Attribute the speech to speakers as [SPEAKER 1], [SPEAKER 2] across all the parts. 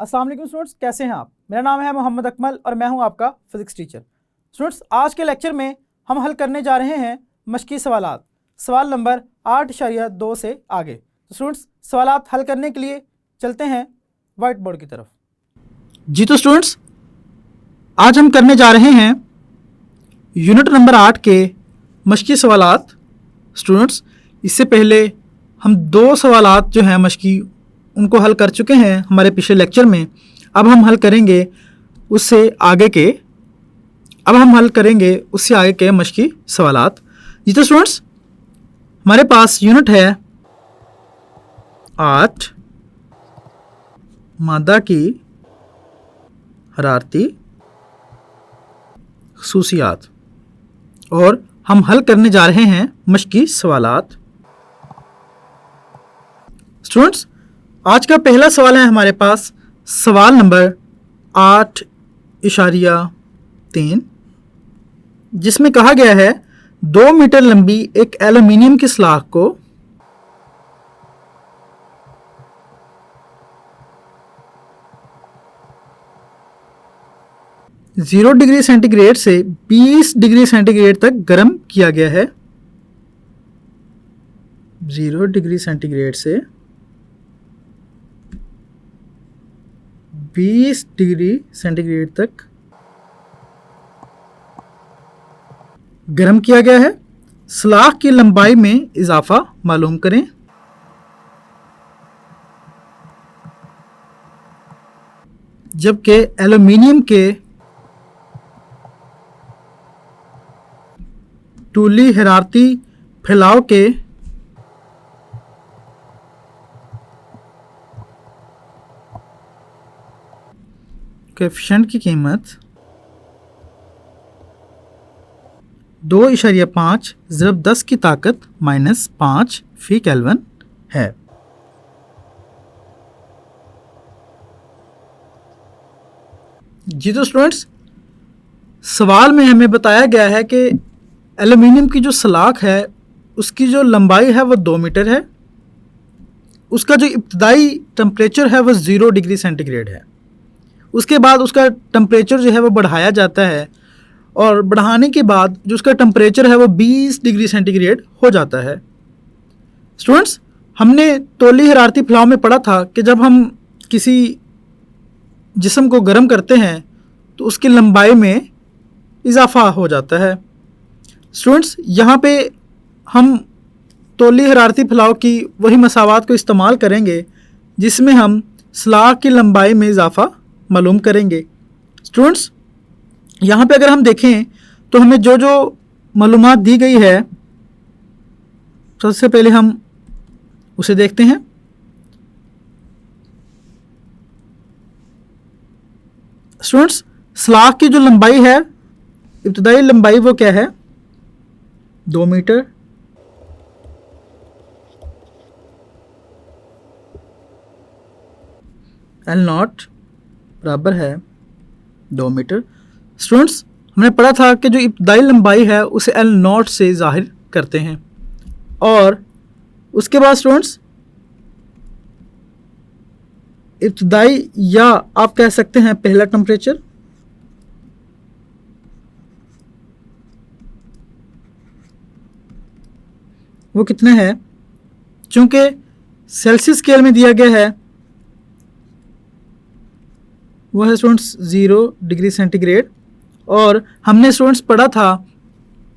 [SPEAKER 1] अस्सलाम वालेकुम स्टूडेंट्स, कैसे हैं आप। मेरा नाम है मोहम्मद अकमल और मैं हूं आपका फ़िज़िक्स टीचर। स्टूडेंट्स, आज के लेक्चर में हम हल करने जा रहे हैं मश्की सवालात, सवाल नंबर 8.2 से आगे। तो स्टूडेंट्स, सवालात हल करने के लिए चलते हैं वाइट बोर्ड की तरफ। जी तो स्टूडेंट्स, आज हम करने जा रहे हैं यूनिट नंबर 8 के मश्की सवालात। स्टूडेंट्स, इससे पहले हम 2 सवालात जो हैं मश्की उनको हल कर चुके हैं हमारे पिछले लेक्चर में। अब हम हल करेंगे उससे आगे के मश्की सवालात। जी तो स्टूडेंट्स, हमारे पास यूनिट है 8, मादा की हरारती खसूसियात, और हम हल करने जा रहे हैं मश्की सवालात। स्टूडेंट्स, आज का पहला सवाल है हमारे पास सवाल नंबर 8.3, जिसमें कहा गया है 2 मीटर लंबी एक एल्युमिनियम की सलाख को 0 डिग्री सेंटीग्रेड से 20 डिग्री सेंटीग्रेड तक गर्म किया गया है। 0 डिग्री सेंटीग्रेड से 20 डिग्री सेंटीग्रेड तक गर्म किया गया है। सलाख की लंबाई में इजाफा मालूम करें। जबकि एल्युमिनियम के तूली हरारती फैलाव के कोएफिशिएंट की कीमत 2.5 ज़रब 10 की ताकत -5 फी केल्विन है। जी तो स्टूडेंट्स, सवाल में हमें बताया गया है कि एल्युमिनियम की जो सलाख है उसकी जो लंबाई है वो 2 मीटर है। उसका जो इब्तदाई टेम्परेचर है वो 0 डिग्री सेंटीग्रेड है। उसके बाद उसका टेम्परेचर जो है वो बढ़ाया जाता है, और बढ़ाने के बाद जो उसका टेम्परेचर है वो 20 डिग्री सेंटीग्रेड हो जाता है। स्टूडेंट्स, हमने तौली हरारती फैलाव में पढ़ा था कि जब हम किसी जिस्म को गर्म करते हैं तो उसकी लंबाई में इजाफा हो जाता है। स्टूडेंट्स, यहाँ पे हम तौली हरारती फैलाव की वही मसावात को इस्तेमाल करेंगे जिसमें हम सलाख की लंबाई में इजाफा मालूम करेंगे। स्टूडेंट्स, यहाँ पे अगर हम देखें तो हमें जो जो मालूमात दी गई है, सबसे पहले हम उसे देखते हैं। स्टूडेंट्स, सलाख की जो लंबाई है, इब्तदाई लंबाई वो क्या है, 2 मीटर। L0 बराबर है 2 मीटर। स्टूडेंट्स, हमने पढ़ा था कि जो इब्तदाई लंबाई है उसे L0 से ज़ाहिर करते हैं, और उसके बाद स्टूडेंट्स इब्तदाई, या आप कह सकते हैं पहला टेम्परेचर, वो कितना है, चूंकि सेल्सियस स्केल में दिया गया है वो है स्टूडेंट्स 0 डिग्री सेंटीग्रेड। और हमने स्टूडेंट्स पढ़ा था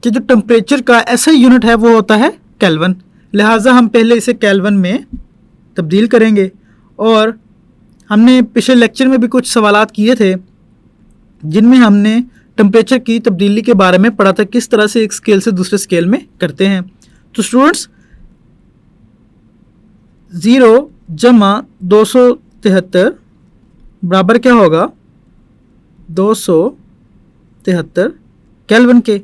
[SPEAKER 1] कि जो टेम्परेचर का ऐसा यूनिट है वो होता है केल्विन, लिहाजा हम पहले इसे केल्विन में तब्दील करेंगे। और हमने पिछले लेक्चर में भी कुछ सवालात किए थे जिनमें हमने टेम्परेचर की तब्दीली के बारे में पढ़ा था, किस तरह से एक स्केल से दूसरे स्केल में करते हैं। तो स्टूडेंट्स, 0 जमा 273 बराबर क्या होगा, 273 केल्विन के।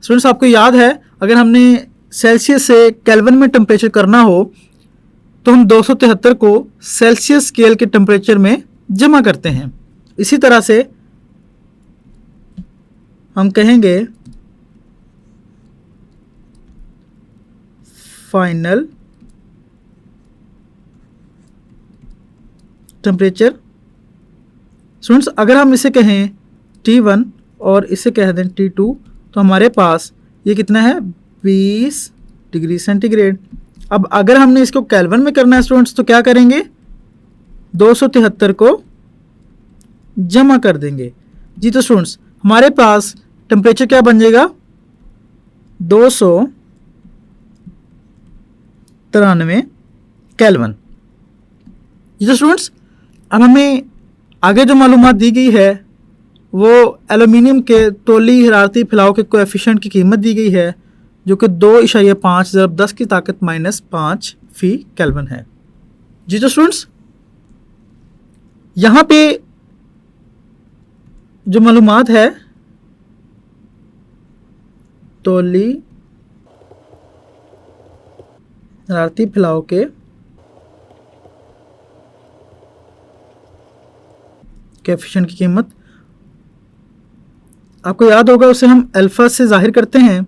[SPEAKER 1] स्टूडेंट्स, आपको याद है अगर हमने सेल्सियस से केल्विन में टेम्परेचर करना हो तो हम 273 को सेल्सियस स्केल के टेम्परेचर में जमा करते हैं। इसी तरह से हम कहेंगे फाइनल टेम्परेचर स्टूडेंट्स अगर हम इसे कहें T1 और इसे कह दें T2 तो हमारे पास ये कितना है 20 डिग्री सेंटीग्रेड। अब अगर हमने इसको केल्विन में करना है स्टूडेंट्स तो क्या करेंगे, 273 को जमा कर देंगे। जी तो स्टूडेंट्स हमारे पास टेम्परेचर क्या बन जाएगा 293 केल्विन। जी तो स्टूडेंट्स अब हमें आगे जो मालूमात दी गई है वो एल्यूमिनियम के तौली हरारती फैलाव के कोएफिशिएंट की कीमत दी गई है जो कि 2.5 ज़रब 10 की ताकत -5 फी केल्विन है। जी तो स्टूडेंट्स यहाँ पे जो मालूमात है तौली हरारती फैलाव के कोएफिशिएंट की कीमत आपको याद होगा, उसे हम अल्फ़ा से जाहिर करते हैं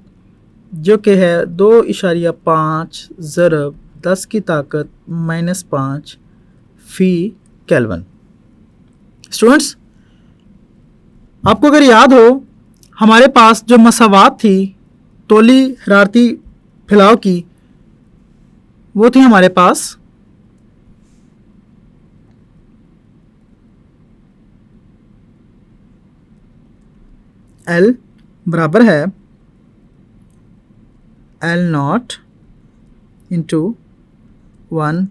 [SPEAKER 1] जो कि है 2.5 ज़रब 10 की ताकत -5 फी केल्विन। स्टूडेंट्स आपको अगर याद हो हमारे पास जो मसावात थी तौली हरारती फैलाव की वो थी हमारे पास L बराबर है L0 इंटू 1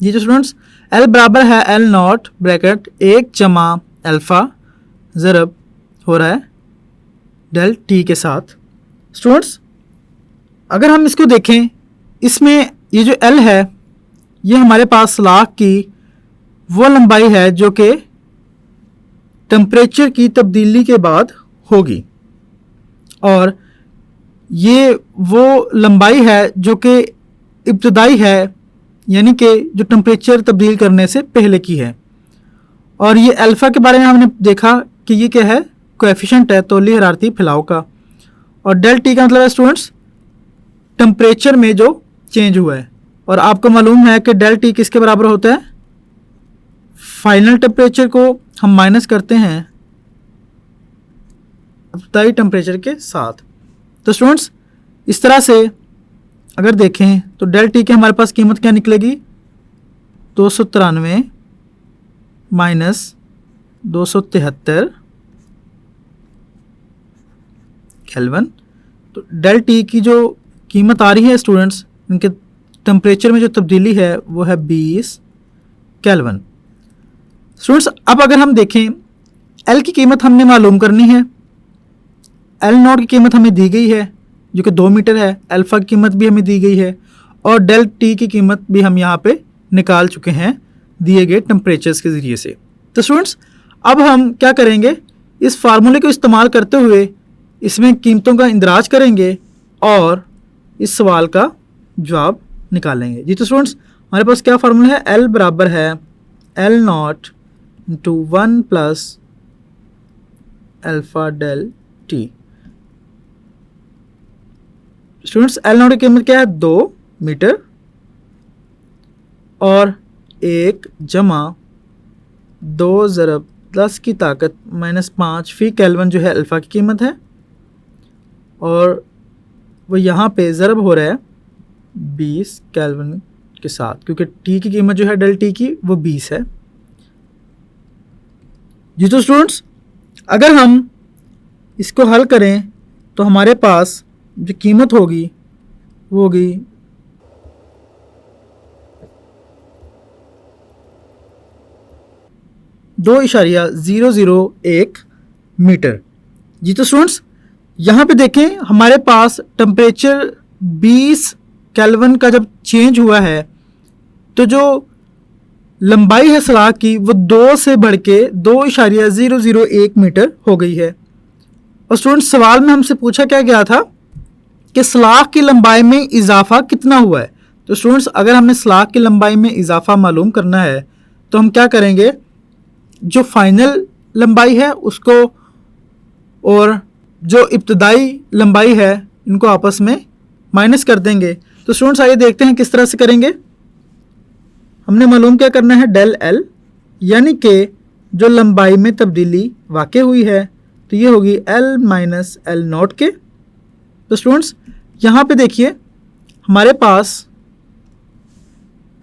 [SPEAKER 1] ये जो स्टूडेंट्स L बराबर है L0 ब्रैकेट 1 जमा अल्फ़ा ज़रब हो रहा है डेल टी के साथ। स्टूडेंट्स अगर हम इसको देखें इसमें ये जो L है ये हमारे पास सलाख की वो लंबाई है जो कि टेम्परेचर की तब्दीली के बाद होगी और ये वो लंबाई है जो कि इब्तदाई है यानी कि जो टेम्परेचर तब्दील करने से पहले की है। और ये अल्फ़ा के बारे में हमने देखा कि ये क्या है कोएफिशिएंट है तौली हरारती फैलाव का और डेल टी का मतलब है स्टूडेंट्स टेम्परेचर में जो चेंज हुआ है। और आपको मालूम है कि डेल टी किसके बराबर होता है, फाइनल टेम्परेचर को हम माइनस करते हैं इब्तदाई टेम्परेचर के साथ। तो स्टूडेंट्स इस तरह से अगर देखें तो डेल टी की हमारे पास कीमत क्या निकलेगी 293 - 273 केल्विन। तो डेल टी की जो कीमत आ रही है स्टूडेंट्स इनके टेम्परेचर में जो तब्दीली है वो है 20 केल्विन। स्टूडेंट्स अब अगर हम देखें एल की कीमत हमने मालूम करनी है। L0 की कीमत हमें दी गई है जो कि 2 मीटर है, अल्फ़ा की कीमत भी हमें दी गई है और डेल टी की कीमत भी हम यहाँ पे निकाल चुके हैं दिए गए टेम्परेचर्स के ज़रिए से। तो स्टूडेंट्स अब हम क्या करेंगे, इस फार्मूले को इस्तेमाल करते हुए इसमें कीमतों का इंदराज करेंगे और इस सवाल का जवाब निकालेंगे। जी तो स्टूडेंट्स हमारे पास क्या फार्मूला है, L बराबर है L0 into 1 plus alpha del t. Students L0 की कीमत क्या है 2 मीटर और 1 जमा 2 ज़रब 10 की ताकत -5 फी केल्विन जो है अल्फ़ा की कीमत है और वो यहाँ पे ज़रब हो रहा है 20 केल्विन के साथ क्योंकि टी की कीमत जो है डेल टी की वो 20 है। जी तो स्टूडेंट्स अगर हम इसको हल करें तो हमारे पास जो कीमत होगी वो होगी 2.001 मीटर। जी तो स्टूडेंट्स यहाँ पे देखें हमारे पास टेम्परेचर 20 केल्विन का जब चेंज हुआ है तो जो लंबाई है सलाख की वो 2 से बढ़ के 2.001 मीटर हो गई है। और स्टूडेंट्स सवाल में हमसे पूछा क्या गया था कि सलाख की लंबाई में इजाफा कितना हुआ है। तो स्टूडेंट्स अगर हमें सलाख की लंबाई में इजाफा मालूम करना है तो हम क्या करेंगे, जो फाइनल लंबाई है उसको और जो इब्तदाई लंबाई है इनको आपस में माइनस कर देंगे। तो स्टूडेंट्स आइए देखते हैं किस तरह से करेंगे। हमने मालूम क्या करना है, डेल एल, यानी कि जो लंबाई में तब्दीली वाक़ई हुई है तो ये होगी एल माइनस एल नॉट के। तो स्टूडेंट्स यहाँ पे देखिए हमारे पास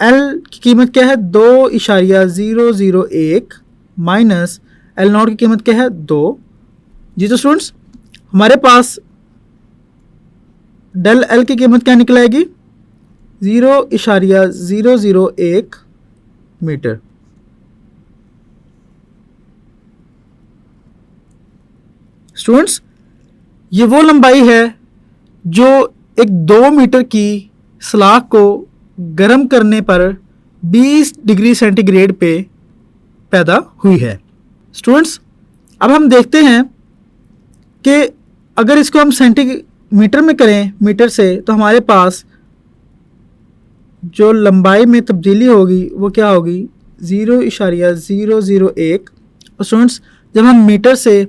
[SPEAKER 1] एल की कीमत क्या है 2.001 माइनस एल नॉट की कीमत क्या है 2। जी तो स्टूडेंट्स हमारे पास डेल एल की कीमत क्या निकल आएगी 0.001 मीटर। स्टूडेंट्स ये वो लंबाई है जो एक 2 मीटर की सलाख को गर्म करने पर 20 डिग्री सेंटीग्रेड पे पैदा हुई है। स्टूडेंट्स अब हम देखते हैं कि अगर इसको हम सेंटीमीटर में करें मीटर से, तो हमारे पास जो लंबाई में तब्दीली होगी वो क्या होगी 0.001। और स्टूडेंट्स जब हम मीटर से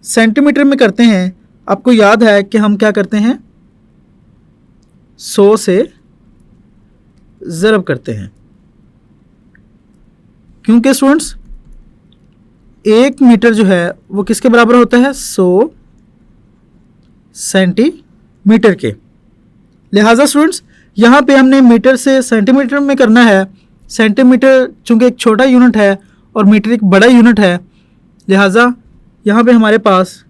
[SPEAKER 1] सेंटीमीटर में करते हैं, आपको याद है कि हम क्या करते हैं 100 से ज़रब करते हैं, क्योंकि स्टूडेंट्स 1 मीटर जो है वो किसके बराबर होता है 100 सेंटीमीटर के। लिहाजा स्टूडेंट्स यहाँ पे हमने मीटर से सेंटीमीटर में करना है। सेंटीमीटर चूँकि एक छोटा यूनिट है और मीटर एक बड़ा यूनिट है, लिहाजा यहाँ पे हमारे पास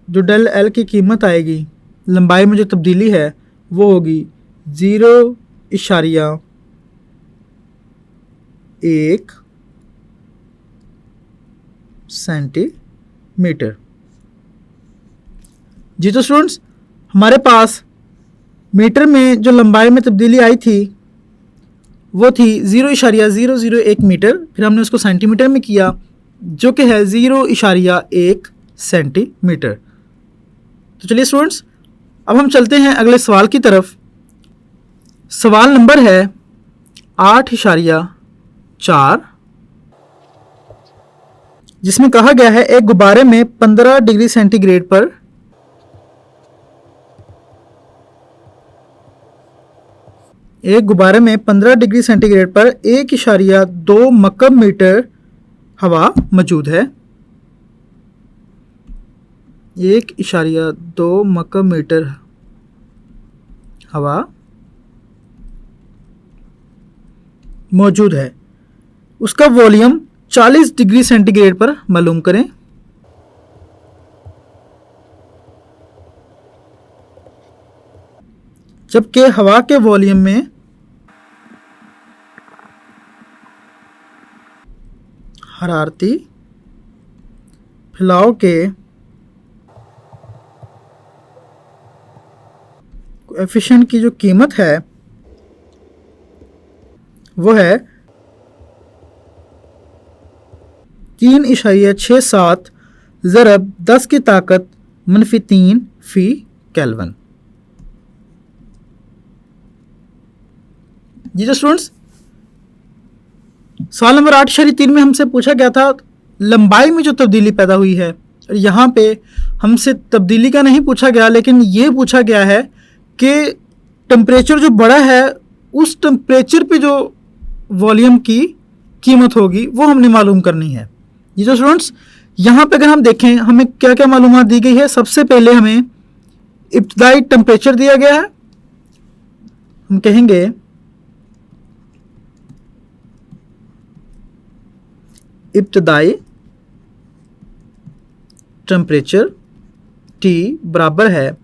[SPEAKER 1] जो डेल एल की कीमत आएगी, लंबाई में जो तब्दीली है वो होगी 0.1 सेंटीमीटर। जी तो स्टूडेंट्स हमारे पास मीटर में जो लंबाई में तब्दीली आई थी वो थी 0.001 मीटर, फिर हमने उसको सेंटीमीटर में किया जो कि है 0.1 सेंटीमीटर। तो चलिए स्टूडेंट्स अब हम चलते हैं अगले सवाल की तरफ। सवाल नंबर है 8.4, जिसमें कहा गया है एक गुब्बारे में 15 डिग्री सेंटीग्रेड पर एक गुब्बारे में 15 डिग्री सेंटीग्रेड पर 1.2 मकब मीटर हवा मौजूद है। 1.2 मकब मीटर हवा मौजूद है। उसका वॉल्यूम 40 डिग्री सेंटीग्रेड पर मालूम करें। जबकि हवा के वॉल्यूम में हरारती फैलाव के कोएफिशिएंट की जो कीमत है वो है 3.67 ज़रब 10 की ताकत -3 फी केल्विन। जी तो स्टूडेंट्स सवाल नंबर 8.3 में हमसे पूछा गया था लंबाई में जो तब्दीली पैदा हुई है, और यहाँ पे हमसे तब्दीली का नहीं पूछा गया, लेकिन ये पूछा गया है कि टेम्परेचर जो बड़ा है उस टेम्परेचर पे जो वॉल्यूम की कीमत होगी वो हमने मालूम करनी है। ये जो स्टूडेंट्स यहाँ पे अगर हम देखें हमें क्या क्या मालूमात दी गई है। सबसे पहले हमें इब्तदाई टेम्परेचर दिया गया है। हम कहेंगे इब्तदाई टेम्परेचर T बराबर है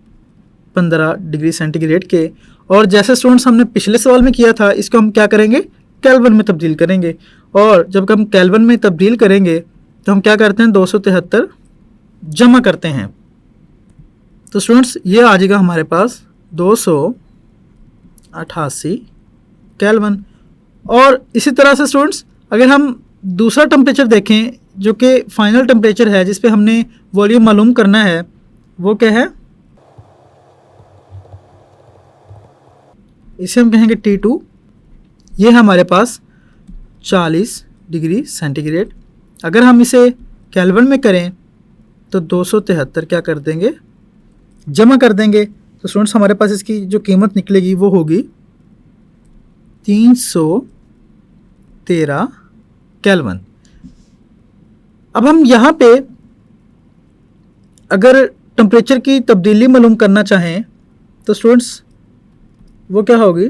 [SPEAKER 1] 15 डिग्री सेंटीग्रेड के, और जैसे स्टूडेंट्स हमने पिछले सवाल में किया था इसको हम क्या करेंगे केल्विन में तब्दील करेंगे, और जब हम केल्विन में तब्दील करेंगे तो हम क्या करते हैं 273 जमा करते हैं। तो स्टूडेंट्स ये आ जाएगा हमारे पास 288 केल्विन। और इसी तरह से स्टूडेंट्स अगर हम दूसरा टेम्परेचर देखें जो कि फाइनल टेम्परेचर है जिस पे हमने वॉल्यूम मालूम करना है, वो क्या है, इसे हम कहेंगे T2। ये है हमारे पास 40 डिग्री सेंटीग्रेड। अगर हम इसे केल्विन में करें तो 273 क्या कर देंगे जमा कर देंगे, तो स्टूडेंट्स हमारे पास इसकी जो कीमत निकलेगी वो होगी 313 केल्विन। अब हम यहाँ पे अगर टेम्परेचर की तब्दीली मालूम करना चाहें तो स्टूडेंट्स वो क्या होगी,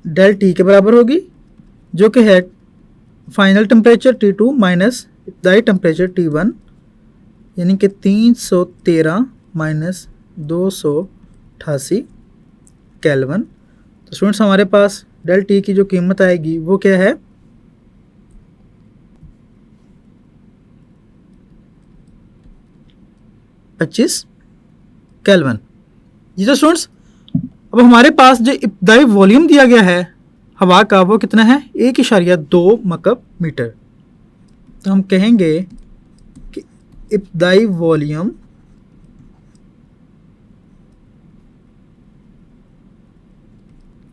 [SPEAKER 1] डेल टी के बराबर होगी, जो कि है फाइनल टेम्परेचर T2 माइनस इब्तदाई टेम्परेचर T1, यानी कि 313 माइनस 288 केल्विन। तो स्टूडेंट्स हमारे पास डेल टी की जो कीमत आएगी वो क्या है, 25 केल्विन। जी तो स्टूडेंट्स अब हमारे पास जो इब्तदाई वॉल्यूम दिया गया है हवा का वो कितना है, 1.2 मकब मीटर। तो हम कहेंगे कि इब्तदाई वॉल्यूम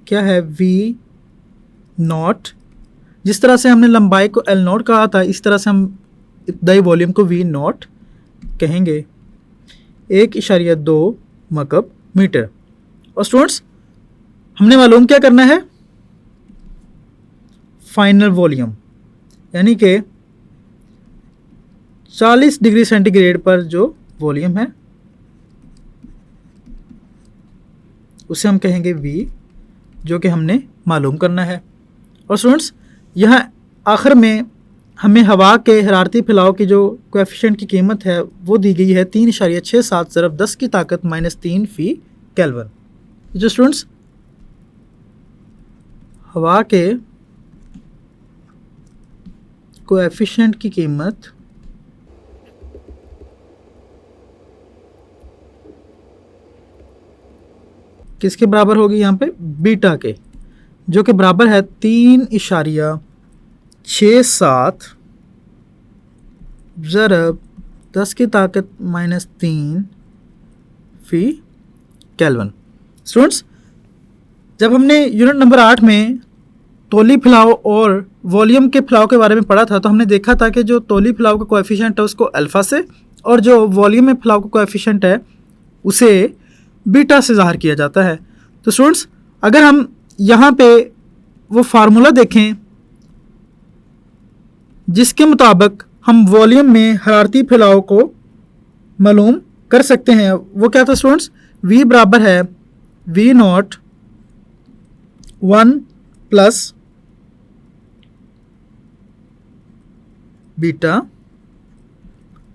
[SPEAKER 1] क्या है, V नॉट। जिस तरह से हमने लंबाई को L नॉट कहा था इस तरह से हम इब्तदाई वॉल्यूम को V नॉट कहेंगे, 1.2 मकब मीटर। और स्टूडेंट्स हमने मालूम क्या करना है, फाइनल वॉल्यूम, यानी कि 40 डिग्री सेंटीग्रेड पर जो वॉल्यूम है उसे हम कहेंगे V, जो कि हमने मालूम करना है। और स्टूडेंट्स यहाँ आखिर में हमें हवा के हरारती फैलाव की जो कोएफिशिएंट की कीमत है वो दी गई है 3.67 ज़रब 10 की ताकत -3 फी केल्विन। जो स्टूडेंट्स हवा के कोएफिशिएंट की कीमत किसके बराबर होगी, यहाँ पे बीटा के, जो कि बराबर है 3.67 ज़रब 10 की ताकत -3 फी केल्विन। स्टूडेंट्स जब हमने यूनिट नंबर 8 में तौली फैलाव और वॉल्यूम के फैलाव के बारे में पढ़ा था तो हमने देखा था कि जो तौली फैलाव का कोएफिशिएंट है उसको अल्फ़ा से और जो वॉल्यूम में फैलाव का कोएफिशिएंट है उसे बीटा से ज़ाहिर किया जाता है। तो स्टूडेंट्स अगर हम यहाँ पे वो फार्मूला देखें जिसके मुताबिक हम वॉल्यूम में हरारती फैलाव को मालूम कर सकते हैं, वो क्या था स्टूडेंट्स, V बराबर है V naught 1 plus beta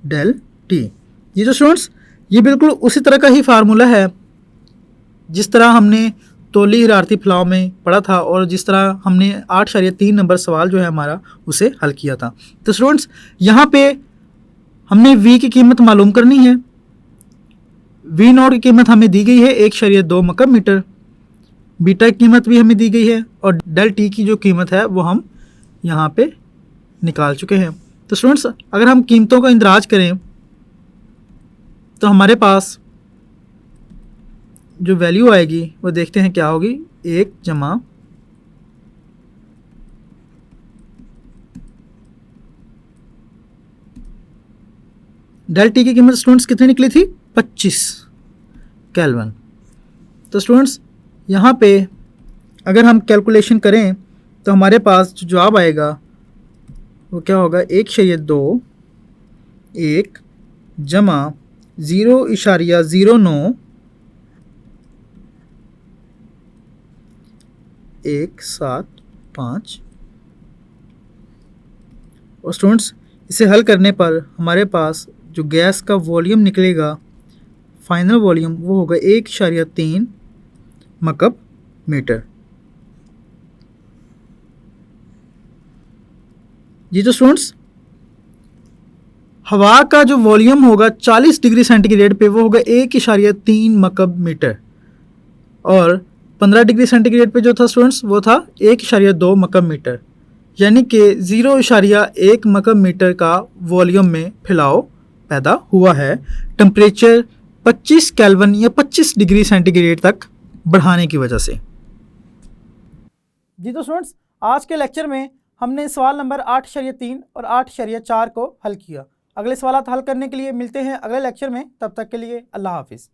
[SPEAKER 1] del t. ये जो स्टूडेंट्स ये बिल्कुल उसी तरह का ही फार्मूला है जिस तरह हमने तौली हरारती फैलाव में पढ़ा था और जिस तरह हमने 8.3 नंबर सवाल जो है हमारा उसे हल किया था। तो स्टूडेंट्स यहाँ पे हमने V की कीमत मालूम करनी है। V नॉट की कीमत हमें दी गई है 1.2 मकब मीटर, बीटा की कीमत भी हमें दी गई है और डेल टी की जो कीमत है वो हम यहाँ पे निकाल चुके हैं। तो स्टूडेंट्स अगर हम कीमतों का इंदराज करें तो हमारे पास जो वैल्यू आएगी वो देखते हैं क्या होगी, 1 जमा डेल टी की कीमत स्टूडेंट्स कितनी निकली थी, 25 केल्विन। तो स्टूडेंट्स यहाँ पे अगर हम कैलकुलेशन करें तो हमारे पास जो जवाब आएगा वो क्या होगा, 1.2 1 जमा 0.09 175। और स्टूडेंट्स इसे हल करने पर हमारे पास जो गैस का वॉल्यूम निकलेगा फाइनल वॉल्यूम वो होगा 1.3 मकब मीटर। जी तो स्टूडेंट्स हवा का जो वॉल्यूम होगा 40 डिग्री सेंटीग्रेड पे वो होगा 1.3 मकब मीटर और 15 डिग्री सेंटीग्रेड पे जो था स्टूडेंट्स वो था 1.2 मकब मीटर, यानी कि 0.1 मकब मीटर का वॉल्यूम में फैलाव पैदा हुआ है टेम्परेचर 25 केल्विन या 25 डिग्री सेंटीग्रेड तक बढ़ाने की वजह से। जी तो स्टूडेंट्स आज के लेक्चर में हमने सवाल नंबर 8.3 और 8.4 को हल किया। अगले सवाल हल करने के लिए मिलते हैं अगले लेक्चर में। तब तक के लिए अल्लाह हाफिज़।